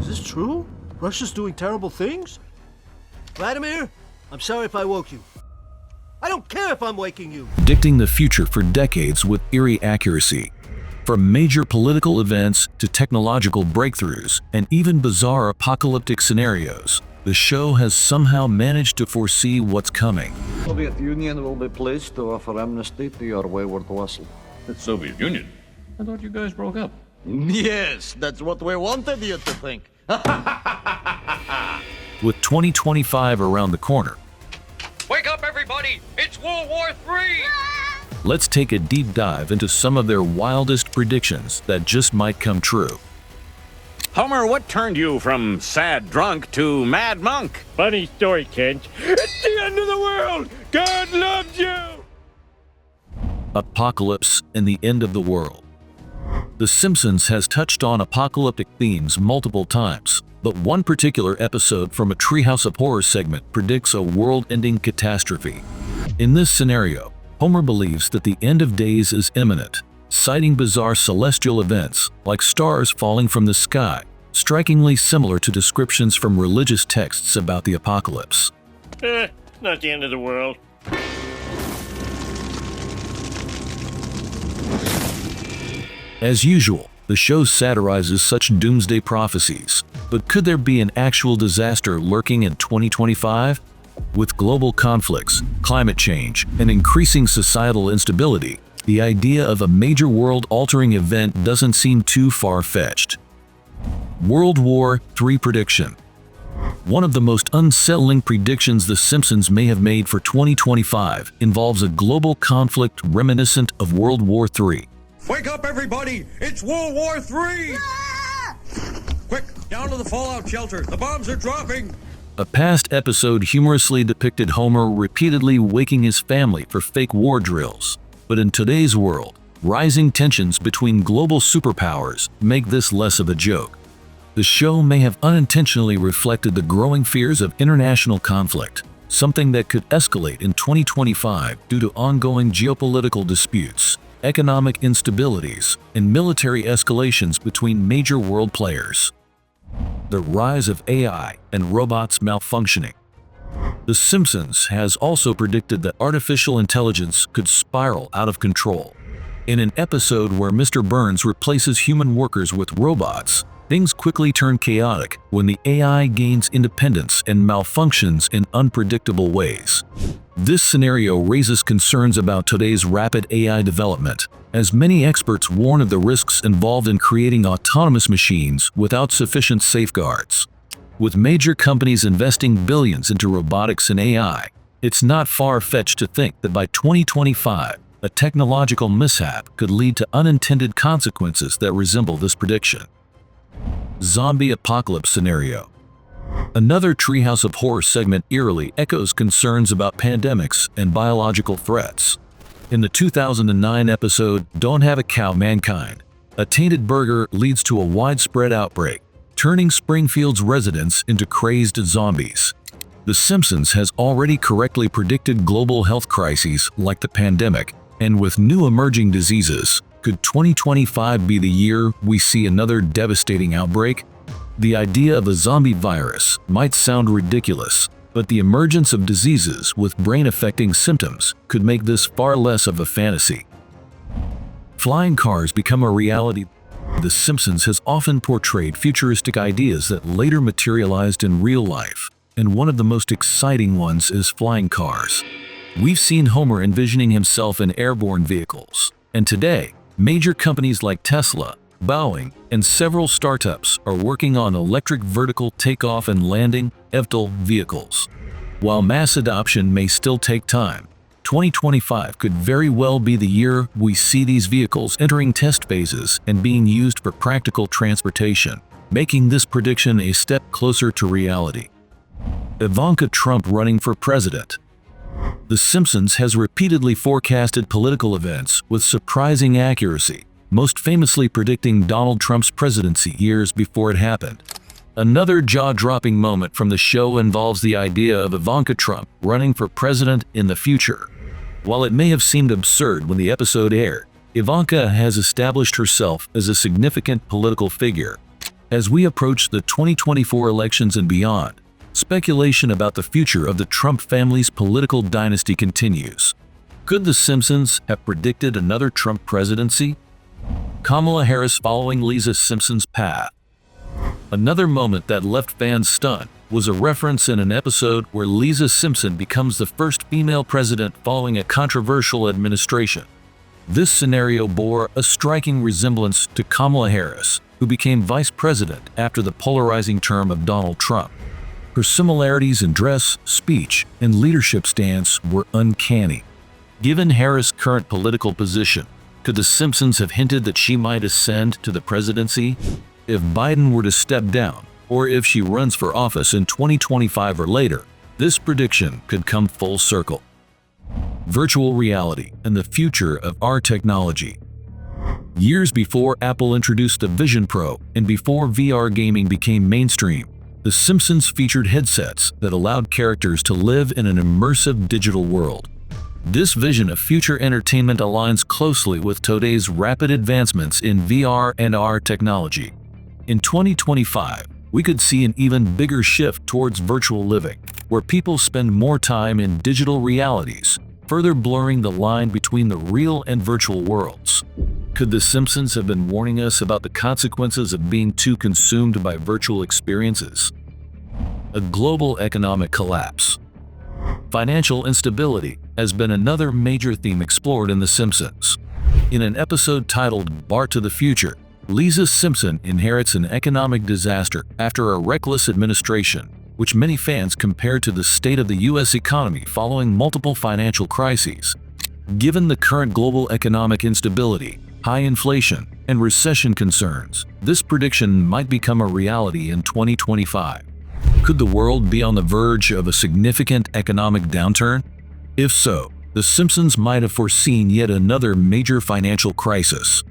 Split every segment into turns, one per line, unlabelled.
Is this true? Russia's doing terrible things? Vladimir, I'm sorry if I woke you. I don't care if I'm waking you.
Predicting the future for decades with eerie accuracy. From major political events to technological breakthroughs and even bizarre apocalyptic scenarios, the show has somehow managed to foresee what's coming.
The Soviet Union will be pleased to offer amnesty to your wayward vassal.
The Soviet Union? I thought you guys broke up.
Yes, that's what we wanted you to think.
With 2025 around the corner,
Wake up, everybody! It's World War III!
let's take a deep dive into some of their wildest predictions that just might come true.
Homer, what turned you from sad drunk to mad monk?
Funny story, Kent. It's the end of the world! God loves you!
Apocalypse and the end of the world. The Simpsons has touched on apocalyptic themes multiple times, but one particular episode from a Treehouse of Horror segment predicts a world-ending catastrophe. In this scenario, Homer believes that the end of days is imminent, citing bizarre celestial events like stars falling from the sky, strikingly similar to descriptions from religious texts about the apocalypse.
It's not the end of the world.
As usual, the show satirizes such doomsday prophecies, but could there be an actual disaster lurking in 2025? With global conflicts, climate change, and increasing societal instability, the idea of a major world-altering event doesn't seem too far-fetched. World War III prediction. One of the most unsettling predictions The Simpsons may have made for 2025 involves a global conflict reminiscent of World War III.
Wake up, everybody! It's World War III! Quick, down to the fallout shelter. The bombs are dropping!
A past episode humorously depicted Homer repeatedly waking his family for fake war drills. But in today's world, rising tensions between global superpowers make this less of a joke. The show may have unintentionally reflected the growing fears of international conflict, something that could escalate in 2025 due to ongoing geopolitical disputes, economic instabilities, and military escalations between major world players. The rise of AI and robots malfunctioning. The Simpsons has also predicted that artificial intelligence could spiral out of control. In an episode where Mr. Burns replaces human workers with robots, things quickly turn chaotic when the AI gains independence and malfunctions in unpredictable ways. This scenario raises concerns about today's rapid AI development, as many experts warn of the risks involved in creating autonomous machines without sufficient safeguards. With major companies investing billions into robotics and AI, it's not far-fetched to think that by 2025, a technological mishap could lead to unintended consequences that resemble this prediction. Zombie apocalypse scenario. Another Treehouse of Horror segment eerily echoes concerns about pandemics and biological threats. In the 2009 episode Don't Have a Cow Mankind, a tainted burger leads to a widespread outbreak, turning Springfield's residents into crazed zombies. The Simpsons has already correctly predicted global health crises like the pandemic, and with new emerging diseases, could 2025 be the year we see another devastating outbreak? The idea of a zombie virus might sound ridiculous, but the emergence of diseases with brain-affecting symptoms could make this far less of a fantasy. Flying cars become a reality. The Simpsons has often portrayed futuristic ideas that later materialized in real life, and one of the most exciting ones is flying cars. We've seen Homer envisioning himself in airborne vehicles, and today, major companies like Tesla, Boeing, and several startups are working on electric vertical takeoff and landing (eVTOL) vehicles. While mass adoption may still take time, 2025 could very well be the year we see these vehicles entering test phases and being used for practical transportation, making this prediction a step closer to reality. Ivanka Trump running for president. The Simpsons has repeatedly forecasted political events with surprising accuracy, most famously predicting Donald Trump's presidency years before it happened. Another jaw-dropping moment from the show involves the idea of Ivanka Trump running for president in the future. While it may have seemed absurd when the episode aired, Ivanka has established herself as a significant political figure. As we approach the 2024 elections and beyond, speculation about the future of the Trump family's political dynasty continues. Could The Simpsons have predicted another Trump presidency? Kamala Harris following Lisa Simpson's path. Another moment that left fans stunned was a reference in an episode where Lisa Simpson becomes the first female president following a controversial administration. This scenario bore a striking resemblance to Kamala Harris, who became vice president after the polarizing term of Donald Trump. Her similarities in dress, speech, and leadership stance were uncanny. Given Harris' current political position, could The Simpsons have hinted that she might ascend to the presidency? If Biden were to step down, or if she runs for office in 2025 or later, this prediction could come full circle. Virtual reality and the future of our technology. Years before Apple introduced the Vision Pro and before VR gaming became mainstream, The Simpsons featured headsets that allowed characters to live in an immersive digital world. This vision of future entertainment aligns closely with today's rapid advancements in VR and AR technology. In 2025, we could see an even bigger shift towards virtual living, where people spend more time in digital realities, further blurring the line between the real and virtual worlds. Could The Simpsons have been warning us about the consequences of being too consumed by virtual experiences? A global economic collapse. Financial instability has been another major theme explored in The Simpsons. In an episode titled Bart to the Future, Lisa Simpson inherits an economic disaster after a reckless administration, which many fans compared to the state of the U.S. economy following multiple financial crises. Given the current global economic instability, high inflation, and recession concerns, this prediction might become a reality in 2025. Could the world be on the verge of a significant economic downturn? If so, The Simpsons might have foreseen yet another major financial crisis.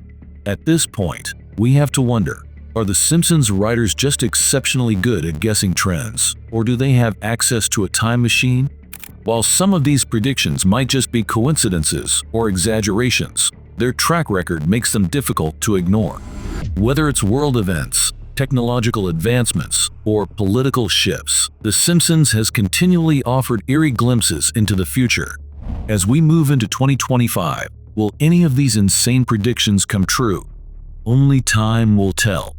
At this point, we have to wonder, are The Simpsons writers just exceptionally good at guessing trends, or do they have access to a time machine? While some of these predictions might just be coincidences or exaggerations, their track record makes them difficult to ignore. Whether it's world events, technological advancements, or political shifts, The Simpsons has continually offered eerie glimpses into the future. As we move into 2025, will any of these insane predictions come true? Only time will tell.